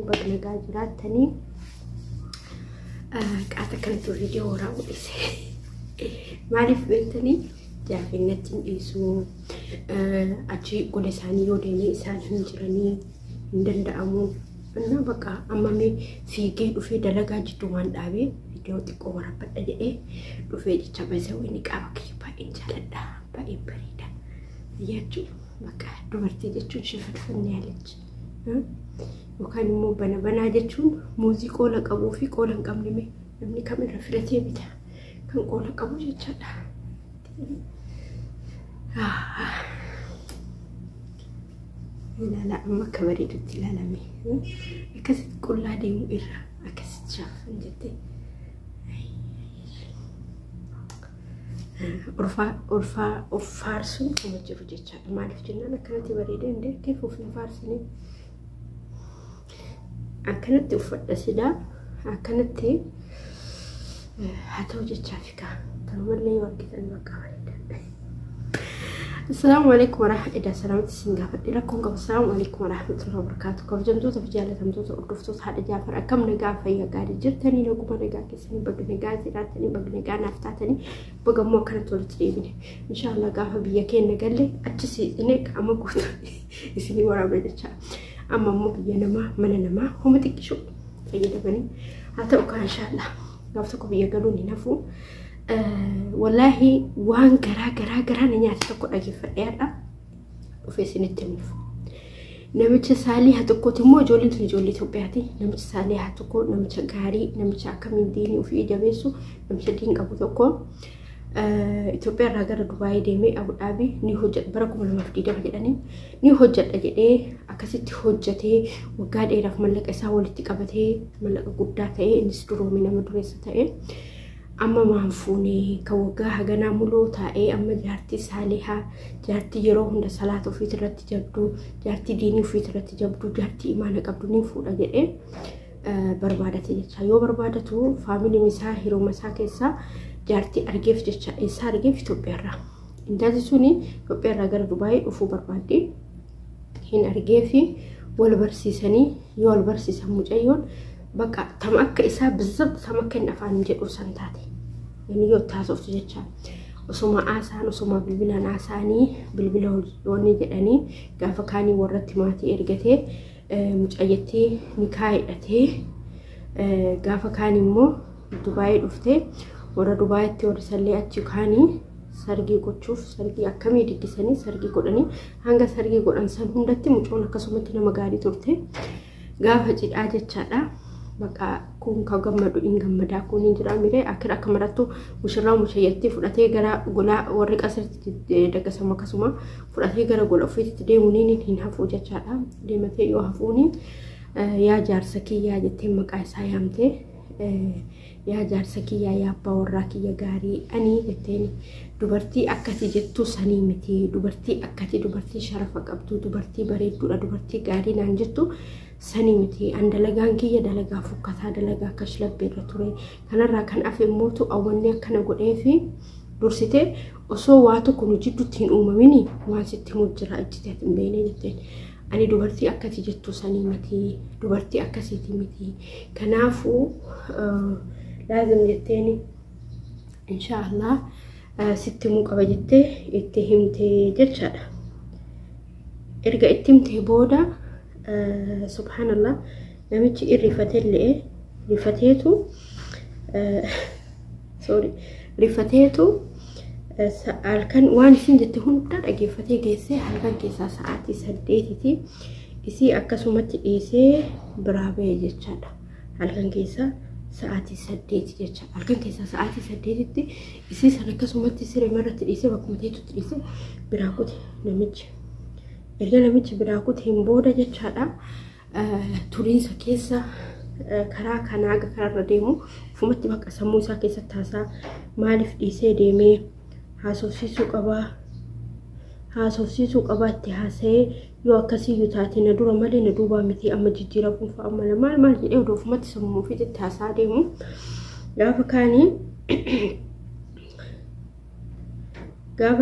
بقنا جاجرات تاني قاعدة كانت الفيديو ورا وليسي معرف بنتني جافي نتين إيسو أجي قولي ساني يوديني إسان هنجراني ندند أمو أنا بقى أمامي في جيد وفي دلقا جدوان دابي فيديو تقو ورا بدا جئي وفي جيشا بزاويني قابك يباين جالدا باين بريدا ياجو بقى دوبرتي جيشون شفت فني عليك وكان مو بنا جيشون موزيكو لقابو في قولا قمني نمني كامل رفلتي بتا كان قولا قابو جيشا لا أما كبري جدي لا لمي أكسد كل هذه مؤرة أكسد شاف جدي أرفارسون ومجرو جيتشا ما عرف جنانا كانت بريدين دي كيف في فارسني كانت أفرد سدا كانت هاتو جيتشا فيكا تنمر لي ورقة المقاوي السلام عليكم ورحمة الله سلامة السنغافة لكم السلام عليكم ورحمة الله وبركاته كيف جمتوت بجالة تمتوت أردفتوت هذا جعفر أكم نجا فيا قاعد جرتني نقوم نجا كسني بق نجا زراتني بق نجا نفتاتني بق مو كانت تولتني إن شاء الله قاعد بيجين نقلي أجلسي إنك أما قلت يسني ورا بدرشة أما مو بينما منما هم تكشوا فيدا بني هذا أوكا إن شاء الله قافتكم بيجالوني نفو والله وان غرا نياتي تكو دغي فديادا وفي سنتمف نمچ سالي هتكو تمو جولي توبياتي نمچ سالي هتكو نمچ غاري نمچ كمين ديني وفي جابيسو نمچ دين ابو تكو إثيوبيا راغر دبي ديمي ابو دابي ني حجت بركم المفدي دبداني ني حجت اجدي اكسيت حجتي وغادي رف ملك اسا ولتي قبتي ملك غداتي انسترو من مدرسته أما مانفوني كوجا هجنا ملو تاء أما جارتي صالحة جارتي يروح عند صلاة وفي ترى تجبدو جارتي ديني وفي ترى تجبدو جارتي إيمان قبضني فوق أجرء بربادة تجتشا يو بربادة تو فاميلي مسا هيرو مسا كيسا جارتي أرجف تجتشا إسا أرجف تبيرة إن ده سوني تبيرة غير دبي وفو بربادي هين أرجفي والبرسيسني يو البرسيس مجيون بقى تمك إسا بالضبط تمك نفعل نجدو سنتاتي يعني يو تاسوف تجتشا وسوما آسان وسوما بالبلا ناساني بالبلا وني جداني قافا كاني ورطي ماتي إرغتي مجايتي نكايتي قافا كاني مو دبي رفتي ورا دبي تورسلي أتشو كاني سرقي قوتشوف سرقي أكامي ديكساني سرقي قولاني هنگا سرقي قولان سان هندتي مجونا كسومتنا مغاري تورتي قافا جد آجتشادا بقى كون كغمدو إن غمدا كون جرا ميري اخر اكمراتو مشرا مشيتي فداتي غرا غلا ورق اسر دغسما كسما فداتي غرا غلا فيت ديمونين هين حفو جچادا ديمتي يو حفوني يا جارسكي يا جتي مقاي سايامتي يا جارسكي يا باوراكي يا غاري اني جتيني دبرتي اكاتي جتو سنيمتي دبرتي اكاتي دبرتي شرف قبطو دبرتي بريدو دبرتي غاري نانجتو سنيمتي عند لغانكي يدلغا فكتا دلغا كشلب بيرتوري كان را كان افي موتو اوني كان غديفي دورسيتي اسو واتو كونو جدو تين اوماميني واسيتي مجرا اجتات بيني جتين اني دوبرتي اكاتي جتو سنيمتي دوبرتي اكاسيتي متي كنافو لازم جتيني ان شاء الله ستي موقبه جتي اتهمتي جتشا ارجع اتمتي بودا سبحان الله نمشي الرفتين لإيه رفتيتو سوري رفتيتو الكن وان سنجت هون در أجي فتي جيسة الكن كيسا ساعتي سديتي إسي أكسومت إيسي برابي جتشادا الكن كيسا ساعتي سديتي جتشا الكن كيسا ساعتي سديتي إسي سنكسومت إسي مرة إيسي وكمتيتو إيسي براكوت نمشي إرجعنا ميت براكوت هم بودا جتشادا تورين سكيسا كرا كناغا كرا ديمو فمتي بقى سموسا كيسا تاسا مالف ديسي ديمي هاسوسيسو قبا تهاسي يو أكسي يتاتي ندورا مالي ندوبا متي أما جيجيرا فنفا أما المال جيديو دو فمتي سمو في تاسا ديمو غافا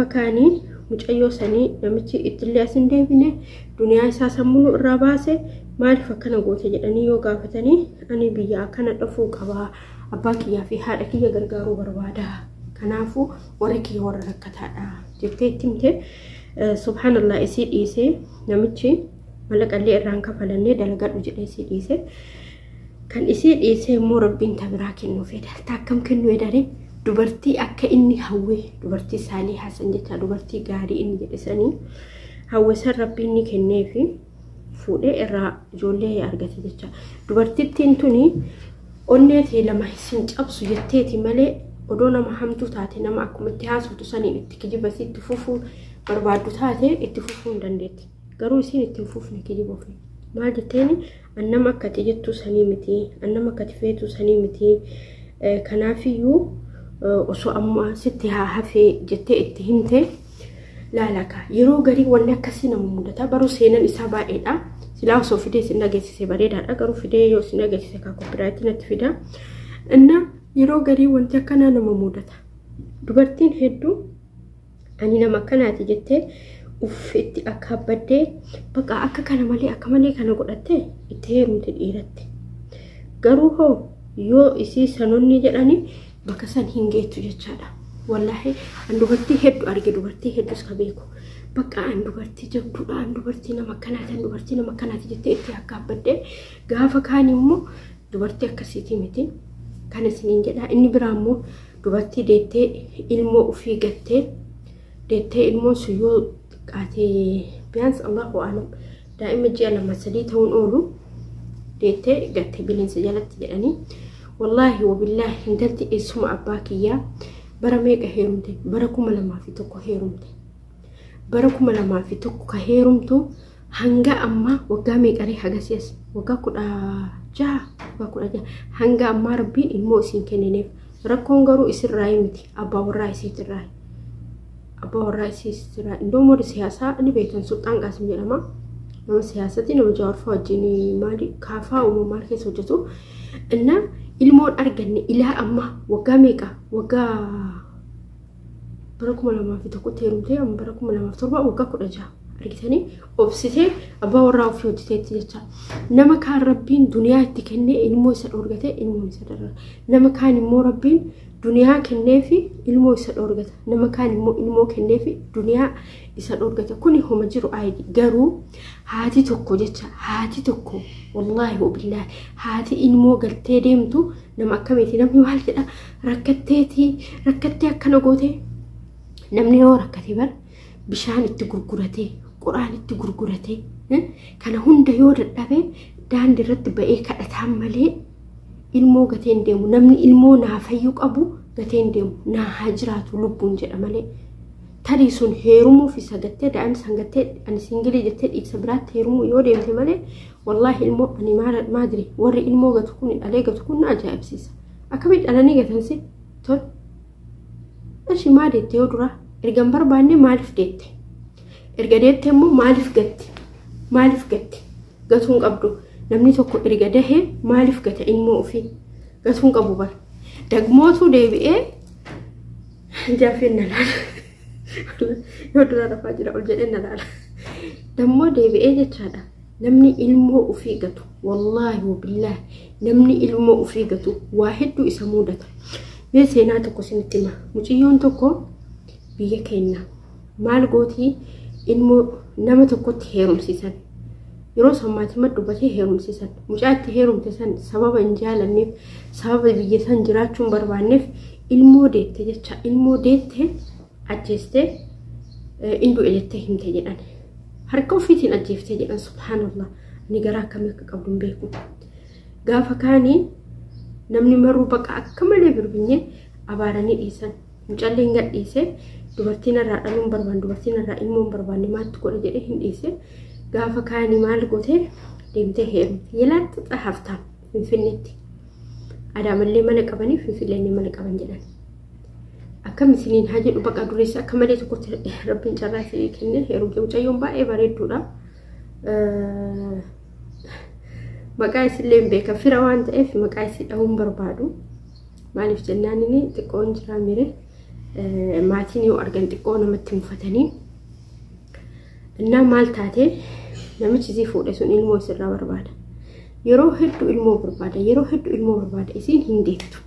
كاني مجايو سني نمشي إتلي أسن ديبيني دنيا إساسا منو الراباسي maaliif akkana goote jedhanii yoo gaafatanii ani biyya akkana dhufuu qaba abbaa kiyyaa fi haadha kiyya gargaaruu barbaada kanaafuu warri kiyya warra rakkataadha jettee itti himte subhanallah isii dhiisee namichi malaqallee irraan kafalannee dalagadhu jedhee isii dhiisee kan isii dhiisee immoo rabbiin tabiraa kennuu fedha takkam kennuu edare dubartii akka inni hawwee dubartii Saalii Hasan jecha dubartii gaarii inni jedhesanii hawwesan rabbiin ni kenneefi fuudhee irraa ijoollee argate jecha dubartittiin tuni onneetee lama hin cabsu jetteeti malee odoo nama hamtuu taate nama akkuma itti haasoftu saniin itti kijibasi itti fufuu barbaaddu taate itti fufuu hin dandeetti garuu isiin itti fufne kijiboofne maal jetteeni annama akkati jettuu sanii miti annama akkati feetuu sanii miti kanaafiyyuu osoo amma sitti haa hafee jettee itti himte laalaka yeroo garii wanni akkasii nama mudata baruu seenan isaa baay'eedha silaa osoo fidee sin dhageessise bareedaadha garuu fidee yoo sin dhageessise ka koopiraayitiin itti fida inna yeroo garii wanti akkanaa nama mudata dubartiin hedduu ani nama akkanaati jettee uffetti akka baddee baqa akka kana malee akka malee kana godhatte itti heerumte dhiiratti garuu hoo yoo isii sanonni jedhani bakka san hin geettu jechaadha wallahi an dubartii hedduu arge dubartii hedduus ka beeku baqa an dubartii jabduudha an dubartii nama akkanaati jettee itti akka baddee gaafa kaan immoo dubartii akkasiitii miti kan isiniin jedha inni biraa immoo dubartii deettee ilmoo ofii gattee deettee ilmoo suyyoo qaatee biyaans Allahu a'lam daa'ima ji'a 2-3 ta'uun oolu deettee gattee bineensa jalatti jedhanii wallahi wabillahi hintalti eessuma abbaa kiyyaa bara meeqa heerumte bara 2001 heerumte bara 2001 ka heerumtu hanga amma waggaa meeqaree hagasiis waggaa 16 hanga amma rabbiin ilmoo isin kenneef rakkoon garuu isirraa miti abbaa warraa isiitirraa indoo moodi siyaasaa inni beekan sultaan qaasim jedhama nama siyaasatti nama jawaarfaa wajjin maali kaafaa uumamaan keessa hojjetu inna ilmoon arganne ilaa amma waggaa meeqa waggaa bara 2001 heerumte amma bara 2007 waggaa 16 argitanii obsitee abbaa warraa ofii hojjeteetti jecha nama kaan rabbiin duniyaa itti kennee ilmoo isa dhoorgate ilmoo isa darara nama kaan immoo rabbiin duniyaa kenneefi ilmoo isa dhoorgata nama kaan immoo ilmoo kenneefi duniyaa isa dhoorgata kuni homa jiru aayidi garuu haati tokko jecha haati tokko wallahi wabillahi haati ilmoo galtee deemtu nama akkamiiti namni maal jedha rakkattee akkana goote namni yoo rakkate bar bishaan itti gurgurate quraan itti gurgurate kana hunda yoo dadhabe daandii irratti ba'ee kadhataan malee ilmoo gateen deemu namni ilmoo naafayyuu qabu gateen deemu naa haa jiraatu lubbuun jedha malee tarii sun heerumuuf isa gattee daa'imni sangattee ani singilii jettee dhiigsa biraatti heerumuu yoo deemte malee wallahi ilmoo ani maadri warri ilmoo gatu kun dhalee gatu kun ajaa'ibsiisa akkamitti dhalanii gatansi tol ashi maa deettee yoo dura ergan barbaanne maaliif deette erga deette immoo maaliif gatti gatuun qabdu namni tokko erga dahee maaliif gata ilmoo ofii gatuun qabu bar dagmootu deebi'ee jaafenna laala yoo dura rafaa jira ol jedhee na laala dammoo deebi'ee jechaadha namni ilmoo ofii gatu wallahi wabillahi namni ilmoo ofii gatu waa hedduu isa mudata mee seenaa tokko sinitti hima muciyyoon tokko biyya keenya maal gootii ilmoo nama tokkotti heerumsiisan yeroo sammaati maddubatee heerumsiisan mucaatti heerumte san sababa hin jaalanneef sababa biyya san jiraachuun barbaanneef ilmoo deette jecha ilmoo deette ajjeeste indu ejette himte jedhan harka ofiitiin ajjeeftee jedhan subhanallah ni garaa akkamii akka qabdu hin beeku gaafa kaanii namni maruu baqa akka malee birbinye abaaranii dhiisan mucalleen gadhiise dubartiin irraa dhaluun barbaanne dubartiin irraa ilmoo barbaanne maatti godha jedhee hin dhiise gaafa kaanii maal goote deemtee heerumte yelaatti xaaftaan finfinneetti adaamallee mana qabanii finfinnee mana qaban jedhan akkam isiniin haa jedhu baqa dureessa akka malee tokkotti rabbiin carraa isii kenne heerumte mucayyoon baay'ee bareedduudha maqaa isillee beeka fira waan ta'eef maqaa isii dhahuun barbaadu maaliif jennaan inni xiqqoon jira mire maatiin yoo argan xiqqoo namatti mufatanii innaa maal taate namichi isii fuudhe sun ilmoo isirraa barbaada yeroo hedduu ilmoo barbaada isiin hin deettu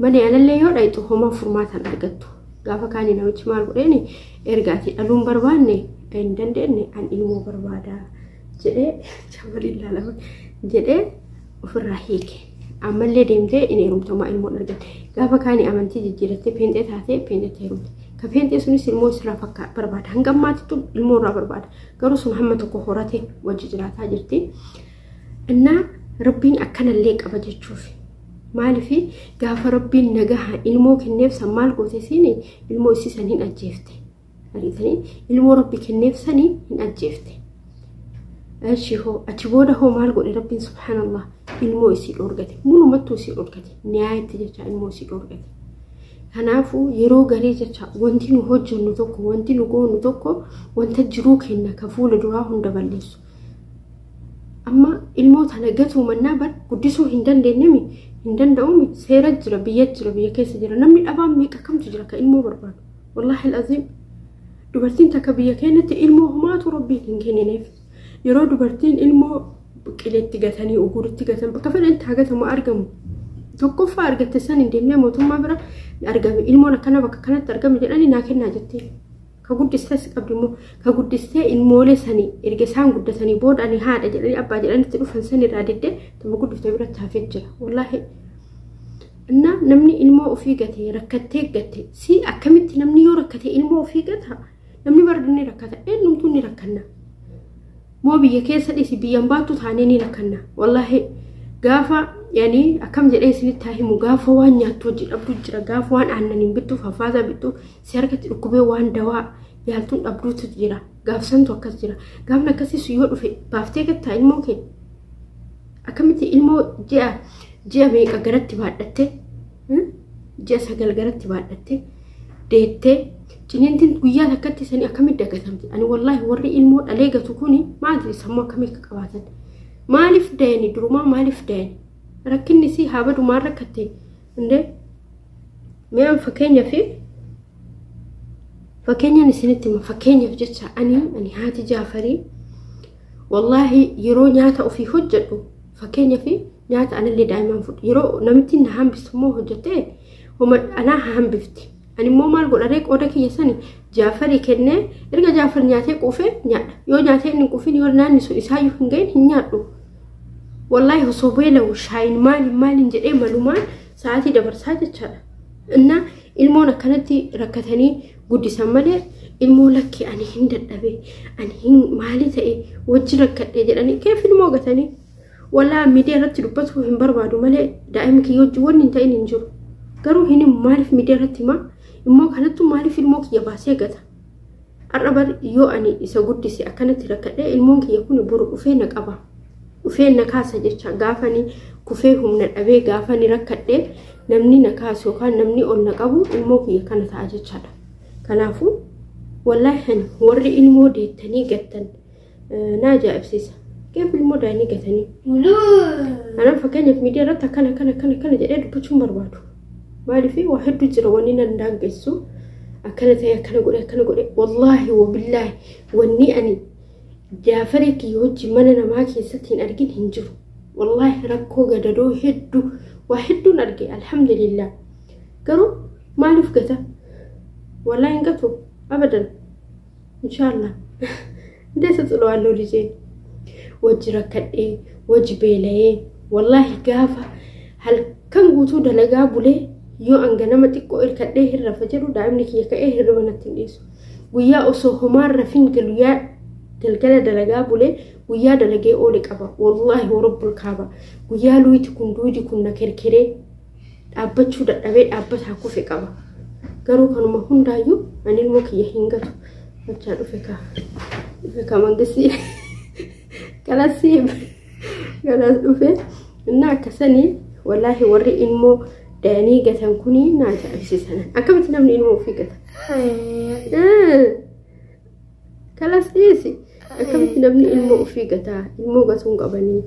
malee anallee yoo dhayxu homaa furmaatan argattu gaafa kaanii namichi maal godheeni ergaati dhaluun barbaanne hin dandeenye an ilmoo barbaada jedhee jabalii ilaalama jedhee ofirraa hiike ammallee deemtee inni heerumtuma ilmoo argatte gaafa kaanii amantii jijjiirattee peentee taatee peenteetti heerumte ka peentee sunis ilmoo sirraa fakkaata barbaada hanga ammaatittu ilmoo irraa barbaada garuu sun hamma tokko horatee wajji jiraataa jirti inna rabbiin akkanallee qaba jechuuf maaliif gaafa rabbiin nagaha ilmoo kenneef san maal goote siini ilmoo isiisan hin ajjeefte ariitanii ilmoo rabbi kenneef sanii hin ajjeefte achi booda hoo maal godhe rabbiin subhaanallah ilmoo isii dhoorgate mulumattuu isii dhoorgate niyaayetti jecha ilmoo isii dhoorgate kanaafuu yeroo garii jecha wanti nu hojjennu tokko wanti nu goonu tokko wanta jiruu kenna ka fuula duraa hunda balleessu amma ilmoo tana gatuu mannaa bar guddisuu hin dandeenyemi hin danda'umi seera jira biyya keessa jira namni dhabaan meeqa kamtu jira ka ilmoo barbaadu wallahi alazim dubartiin takka biyya keenyatti ilmoo humaatu rabbiin hin kennineef yeroo dubartiin ilmoo biqileetti gatanii uguritti gatan bakka fedhan taagatamu argamu tokkoffaa argatte san hin deemnee mootummaa bira argame ilmoon akkana bakka kanatti argame jedhanii naa kennaa jettee ka guddistees qabdi immoo ka guddistee ilmoolee sanii erga isaan guddatanii booda ani haadha jedhanii abbaa jedhanitti dhufan san irraa diddee tuma guddifte biratti hafee jira wallaahi inna namni ilmoo ofii gatee rakkattee gatte si akkamitti namni yoo rakkate ilmoo ofii gata namni bardinni rakkata eenyumtuu ni rakkanna moo biyya keessa dhisi biyyan baattu taanee ni rakkanna wallaahi gaafa yani akkam jedhee isinitti himu gaafa waan nyaattu hojii dhabdu jira gaafa waan aannaniin bittuuf hafaasa bittu si harkatti dhukkubee waan dawaa yaaltuun dhabduutu jira gaafsantu akkas jira gaafni akkasiisu yoo dhufe baaftee gattaa ilmoo kee akkamitti ilmoo ji'a meeqa garatti baadhatte ji'a 9 garatti baadhatte deettee ciniintiin guyyaa takkatti sanii akkamitti dagatamte ani wallaahi warri ilmoo dhalee gatu kuni maadri sammuu akkamitti qabaatan maaliif dayani durumaa maaliif dayani rakkinni si haabadu maal rakkatte inde mi'aan fakkeenyaan isinitti fakkeenyaaf jecha ani haati Jaafarii wallaahi yeroo nyaata ofii hojjedhu fakkeenyaaf nyaata anallee daa'imaan fudhu yeroo namitti na hambistu immoo hojjettee anaa hambifti ani immoo maal godhadhee qooda kiyya sani Jaafarii kennee erga Jaafar nyaatee quufee nyaadha yoo nyaatee inni quufin yoo naanni sun isaayyuu hin gahin hin nyaadhu wallahi osoo beelawu shaayin maalin jedhee malumaan sa'aatii dabarsaa jechaadha inna ilmoon akkanatti rakkatanii guddisan malee ilmoo lakki ani hin dadhabee ani hin maali ta'e wajji rakkadhee jedhanii keef ilmoo gatanii wallahi miidiyaa irratti dubbatu hin barbaadu malee daa'imni kiyya wajji wanni hin ta'in hin jiru garuu hin maaliif miidiyaa irratti himaa immoo kanattu maaliif ilmoo kiyya baasee gata har'a bar yoo ani isa guddise akkanatti rakkadhee ilmoon kiyya kun boru dhufee na qaba dhufee na kaasa jecha gaafani kufee humna dhabee gaafani rakkadhee namni na kaasu yookaan namni ol na qabu ilmoo kiyya kana ta'a jechaadha kanaafuu wallaahi warri ilmoo deettanii gattan na ajaa'ibsiisa keef ilmoo daanii gatanii ana fakkeenyaaf miidiyaa irratti akkana jedhee dubbachuun barbaadu maaliif waa hedduu jira wanni nan daangessu akkana ta'e akkana godhe wallaahi wabillaahi wanni ani Jaafarii kiyya wajji mana namaa keessatti hin argin hin jiru wallaahi rakkoo gadadoo hedduu waa hedduun arge alhamdulillah garuu maaliif gata wallaahi hin gatu abadan inshallah ndeessa xulwaaloo dijeen wajji rakkadhee wajji beela'ee wallaahi gaafa halkan guutuu dalagaa bulee yoo anganama xiqqoo irkadhee hirrafa jedhu daa'imni kiyya ka'ee hirriba natti hin dhiisu guyyaa osoo homaan rafin guyyaa galgala dalagaa bulee guyyaa dalagee oole qaba wallahi warabbul kaaba guyyaa luuyti kun duudi kun na kerkeree dhaabbachuu dadhabee dhaabbataa kufe qaba garuu kanuma hundaayyuu ani ilmoo kiyya hin gatu achaa dhufe ka mangisii galas dhufe inna akkasanii wallaahi warri ilmoo dayanii gatan kuni na ajaa'ibsiisan akkamitti namni ilmoo ofii gata kalas dhiisi akkamitti namni ilmoo ofii gataa ilmoo gatuun qabanii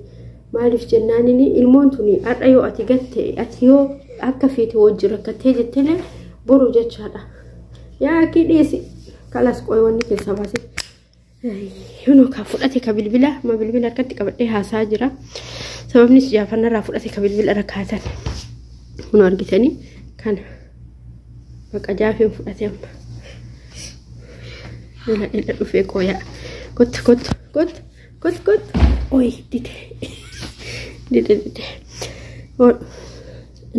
maaliif jennaanini ilmoon tuni har'a yoo ati gatte ati yoo akka feete wajji rakkattee jettelee boru jechaadha yaa akki dhiisi kalas qoy wanni keessa baase yuno ka fudhate ka bilbila ma bilbila harkatti qabadhee haasaa jira sababni Jaafarna irraa fudhate ka bilbila irra kaatan kun argitanii kana bakka Jaafeen fudhate amma ila dhufee qooyaa kot oy dide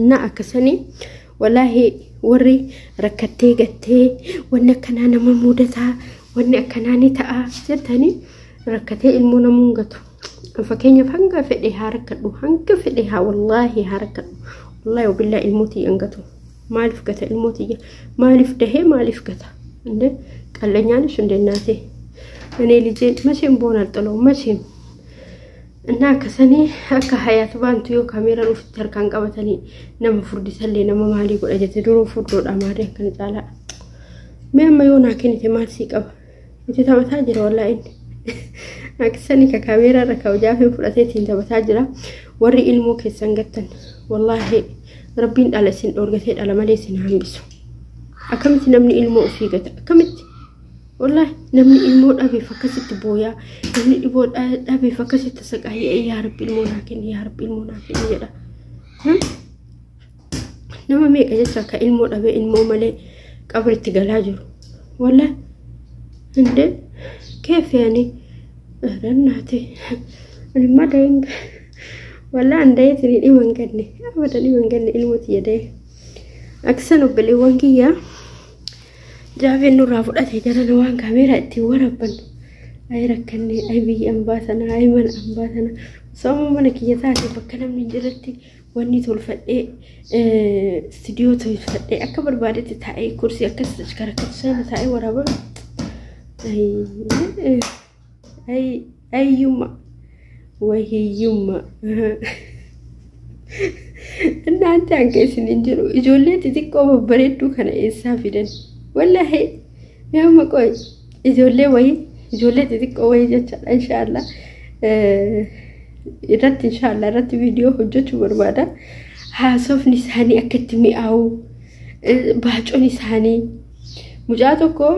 na akkasanii wallahi warri rakkattee gattee wanni akkanaa nama mudataa wanni akkanaa ni ta'a jettanii rakkatee ilmoo namuun gatu fakkeenya hanga fedhe harakadhu hanga fedhe wallahi harakadhu wallahi wabillahi ilmooti angatu maalif gata ilmooti maalif dahee maalif gata inde qalanyaan shundenaate እኔ ልጄ መቼም ቦን አልጥለው መቼም እና ከሰኔ አካ ሀያት ባንቱ ዮ ካሜራ ነው ፍተር ካን ቀበተኒ ነም ፍርድ ሰሌ ነም ማሊ ጎደጀ ድሮ ፍርዶ ዳማደ ከን ጫላ መም የሆነ አከኒ ተማል ሲቀብ እቲ ተበታ ጅራ ወላሂ አክሰኒ ከካሜራ ረካው ጃፈ ፍራቴ ቲን ተበታ ጅራ ወሪ ኢልሞ ከሰንገተን ወላሂ ረቢን ዳለሲን ዶርገቴ ዳለ ማለሲን አንብሱ አከምት ነምኒ ኢልሞ ፊገተ አከምት والله نمني الموت أبي فكست بويا نمني الموت أبي فكست سقاي يا رب المناكين يا رب المناكين يلا نما ميك أجلس كالموت أبي المو ملي قبر تجلاجر ولا عنده كيف يعني رناتي ما دين ولا عنده تري إيمان كني أبدا إيمان كني الموت يده أكسنو بالإيوانكية جافين نور رافضت هجرة نوان كاميرا تي وربن أي ركني أي بي أنباتنا أي من أنباتنا سوما منك يتاتي بكنا من جرتي واني تولفت استديو تولفت أكبر بارد تاعي كرسي أكس تشكر كتسان تاعي وربن أي يوم وهي يوم إن أنت عنك سنجرو إجولة تتكو ببريدو كان إسافيدن والله يا ما كويس إجولة وين إجولة تذكر وين إن شاء الله رت إن شاء الله رت فيديو حجة بربادة حاسف نساني أكتمي أو بحجو نساني مجاتكو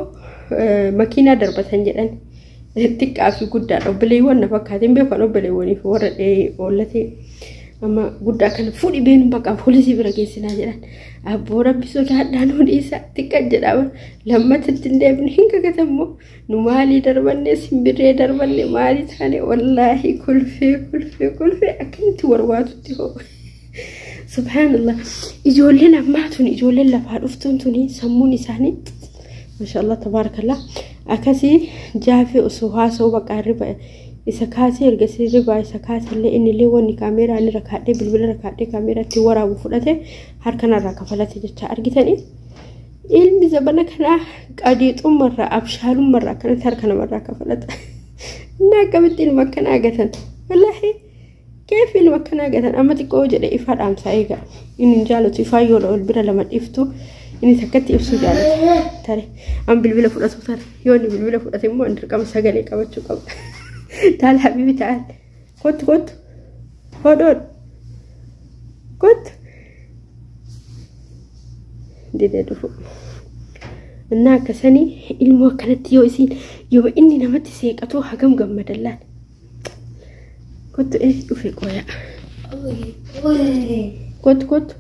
ماكينة دربة سنجران تك أفي قدر وبليون نفك هذين بيفعلوا بليوني في ورد أولتي أما قدر كان فولي بين بقى فولي برجع سناجران أبو ربي سوكا دانون إيسا تكجر أول لما تتندبن هنك كتمو نمالي دربني سمبري دربني مالي ثاني والله كل في أكنت ورواتو تهو سبحان الله يجول لنا ماتون يجول لنا فعرفتون توني سموني ساني ما شاء الله تبارك الله أكاسي جافي أسوها سو بقاربا إسكاسي إرجسي ربا إسكاسي اللي إن اللي وني كاميرا اللي ركعتي بالبل ركعتي كاميرا تورا وفلته هركنا ركفلته جت أرجتني إلمي زبنا كنا قديت مرة أبشار مرة كانت هركنا مرة كفلته ناقبت المكان أجتن والله كيف المكان أجتن أما تقول جل إفاد أم سايقة إن جالو تفايو لو البر لما إفتو إني سكت إفسو جالو ترى أم بالبل فلته ترى يوني بالبل فلته مو أنت كم سجلي كم تشوكم تعال حبيبي تعال كت هدول كت دي دفو الناك سني الموكلة يوسين يو إني نمت سيقتو حقم مدلال كت إيش في قويا كت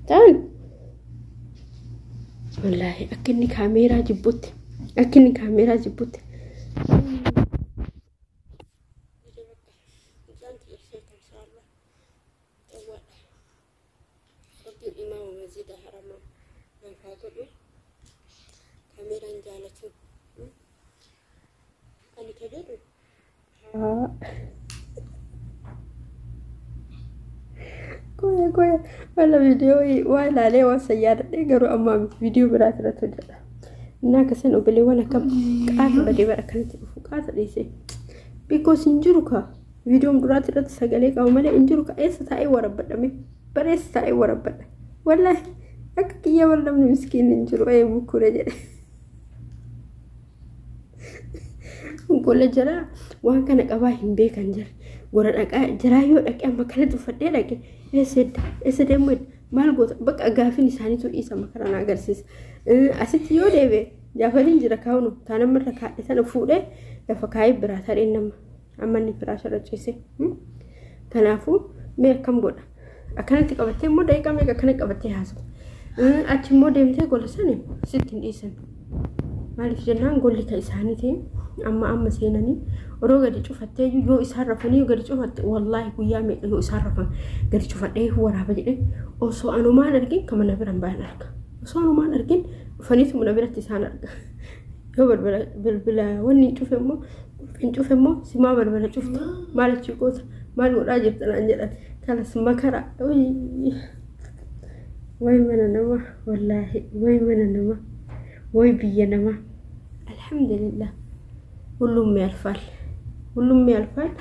تعال والله أكني كاميرا جبوت الإمام مزيد حرام من فاقده كاميرا جالته أنا كده كويا ولا فيديو ولا عليه وسيارة يقروا أمام فيديو برات رتجل هناك سنة بلي ولا كم قاعد بدي بركنت فوقات ليسي بيكو سنجروكا فيديو برات رت سجلك أو ملا إنجروكا إيش تاعي وربنا بريس تاعي وربنا والله أكيد والله من مسكين نجرو أي بكرة جري نقول جرا وان كان أباهم بيكان جر قرر جرايو لك أما كانت تفدي لك إسد مد مال بوت بق أجافي نساني تو إيسا مكرنا أجرسيس أسيت يو ديبه جافلين جرا كونه كان مرة كأسنا فوله يفكاي براتر إنما أما نفراش رجيسي كنافو ما كم قولا أكنت قبتي مو دايقة ميقا كنت قبتي حاسب أتي مو ديمتي قولا سنة 60 إيسان مالف جنان قول لك إسانيتي أما سيناني وروغا دي شوفتي يو إسهرفني وغا دي شوفت والله قيامي يو إسهرفن غا دي شوفت إيه هو رابا جدي وصو أنو ما نرقين كما نبرا مبان أرقا وصو أنو ما نرقين فنيت منبرا تسان أرقا يو بالبلا وني شوف أمو نشوف أمو سما بالبلا شوفت مالك شكوت مالك راجب تلانجلت كان سما كرا وي من النما والله وي من النما وي بينما الحمد لله كلهم يالفال كلهم يالفال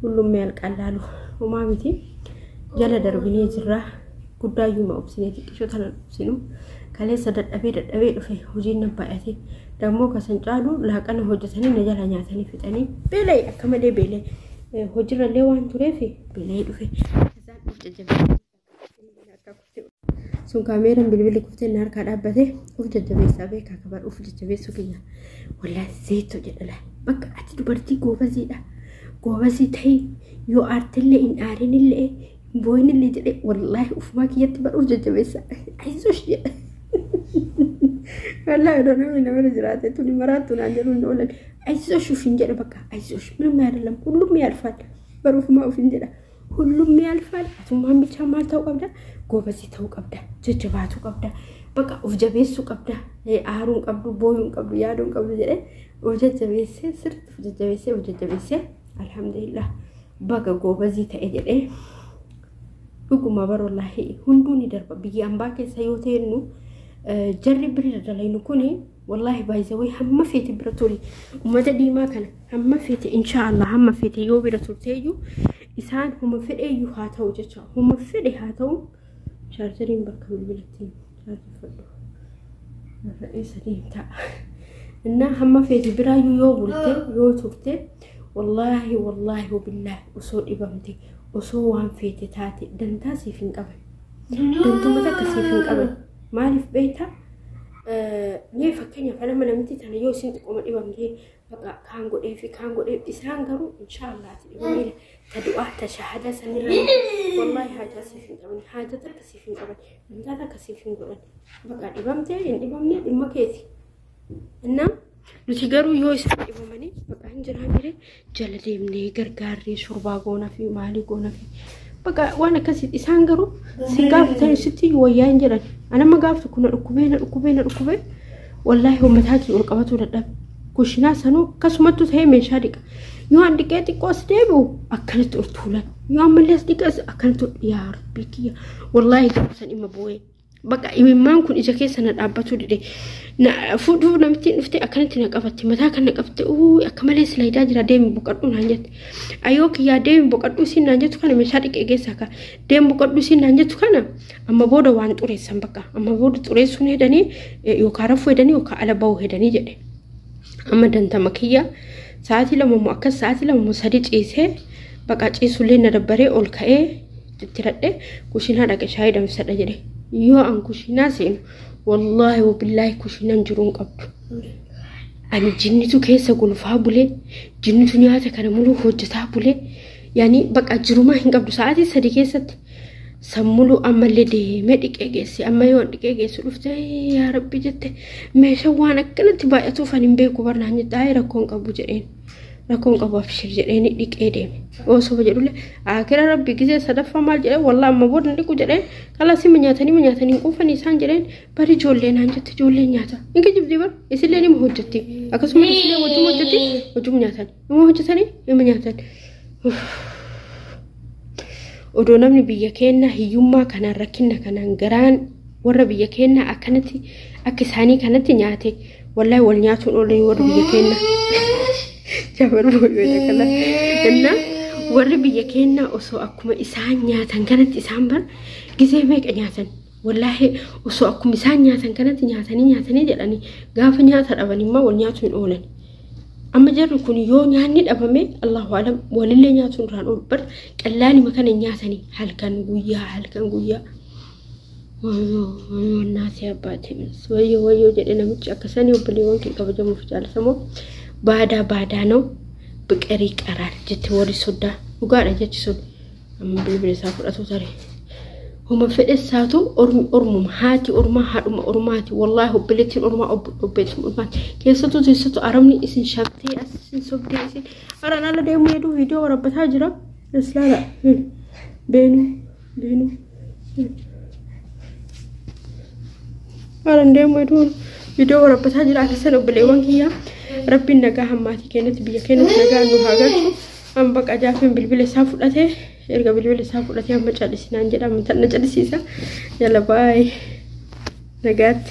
كلهم يالقلالو وما بيتي جل دربني جرا قدايو ما أبسنيتي شو تنا أبسنو كله سدد أبيد في وجين نبأتي دمو كسنجالو لكن هوجتني نجلا نياتني في تاني بيلي كم ده بيلي هوجر اللوان تري بيلي في سون كاميرا بالبيل كفت النهار كذا بده وفد الجبيس أبي كعبر وفد الجبيس وكذا ولا زيت وجدله بق أتدو برتي جوا زيت هي يو أرتله إن أرين اللي بوين اللي جده والله وف ما كيت بر وفد الجبيس عايزوش جد والله أنا من مرجعات توني مرات ونعجلون نقول عايزوش وفين جده بق عايزوش من ما يرلم كلهم يعرفان بروف ما وفين جده كلهم يعرفان ثم هم بيتشمال توقف قوبزي توقبدا ججباتو قبدا بقى وجبيسو قبدا اهرون قبدو بويون قبدو يادون قبدو جده وججبيسه سرت وججبيسه الحمد لله بقى قوبزي تاجده حكومه بر والله هندوني درب بيجي امباك سيوتينو جرب بدلينو كوني والله بايزوي هم فيت برتولي ومدى دي ما كان هم فيت ان شاء الله هم فيت يو برتولتيو إسان هم في أي هاتو جتة هم في هاتو شارتين بركب البلتين شارت فلو الرئيس دين تاع إنها هم في تبرايو يو بلتة يو تبتة والله وبالله وصول إبامتي وصوان في تاتي دنتاسي فين قبل دنتم تكسي فين قبل مالي في بيتها نيف كنيا فلما نمتي تنا يو سنت قوم إبامتي بقى كان قد إسان قرو إن شاء الله تبغى تدعى تشهد سنين والله حاجة سيفين قبل حاجة تكسيفين قبل من هذا كسيفين قبل بقى إبامتي إبامني إما كيسي إننا نتجارو يوسف إبامني بقى هنجران جري جلدي مني غرغاري شربا قونا في مالي قونا في بقى وانا كسيت إسان قرو سيقاف تاني ستي وياين جران أنا ما قافت كنا ركوبين والله هم تاكي ورقباتو لدب كوشنا سنو كسمتو تهي من شارك يو عندك قاس ديبو أكلت أرتولا يو عملت ديكاس أكلت يا ربي كيا والله كابسن إما بوي بقى إمام كون إذا كيسنا أبتو دي نا فودو نفتي أكلت نقفتي متى كان نقفتي أكمل سلايدا جرا ديم بقدو نانجت أيوك يا ديم بقدو سين نانجت كان مشارك إجازك ديم بقدو سين نانجت كان أما بودو وان توريسن بقى أما بودو توريسون هداني يو كارفو هداني يو كعلى باو هداني جدي أما دنتا مكيا ساعتي لما مؤكد ساعتي لما مسدد إيسه بقى إيسو لين ندبره أول كأي تتردد كوشينا دك شاي دم سد جري يو أن كوشينا سين والله وبالله كوشينا نجرون قبض أنا جنتو كيسة قول فابولي جنتو نياتا كان ملو هوجتها بولي يعني بقى جروما هن قبض ساعتي سدي كيسة سمولو أما اللي دي مدك إجاسي أما يوان دك إجاسي رفته يا ربي جت ماشى وانا كنت بقى توفاني بيكو برنا هني داي ركون قبو جرين ركون قبو أبشر جرين ديك إيديم وصو بجرو له آخر ربي كذا صدفة مال جرين والله أما بود نديكو جرين كلا سي منياتني كوفاني سان جرين بري جولين هنجت جولين نياتا إنك جبدي بر يسيلني مهجتي أكسمه يسيلني وجو منياتني مهجتني منياتني odoo namni biyya keenya hiyyummaa kanaan rakkina kanaan garaan warra biyya keenya akkanatti akka isaanii kanatti nyaate wallahi wal nyaatuun oolan warra biyya keenya jabar booyoo kala inna warra biyya keenya osoo akkuma isaan nyaatan kanatti isaan bar gisee meeqa nyaatan wallahi osoo akkuma isaan nyaatan kanatti nyaatanii jedhani gaafa nyaata dhaban immoo wal nyaatuun oolan أما جرّ كون يوم يعني أبامي الله أعلم ولله نياتون ران أول كلاني مكان نياتني هل كان قويا الناس يا باتي ويو جدنا مش أكساني وبليون كي كبجة مفجعة سمو بعدا نو بكري قرار جت وري سودا وقارة جت سود أما بالبلي سافر أتوتري هم في الساتو أرم هاتي أرما هرم أرماتي والله بليتي أرما أبيتهم أرماتي كيستو تيستو أرمني اسم شابتي اسم صبري اسم أنا لا دايما يدو فيديو وربطها جرا بس لا بينو أنا دايما يدو فيديو وربطها جرا كسر وبليوان هي ربي نجا هماتي كانت بيا كانت نجا إنه هاجر أم بق أجافين بالبلي سافر أته إرجع بالبلي سافر أته هم بتجلسين عندنا من تنا جلسيسا يلا باي نجات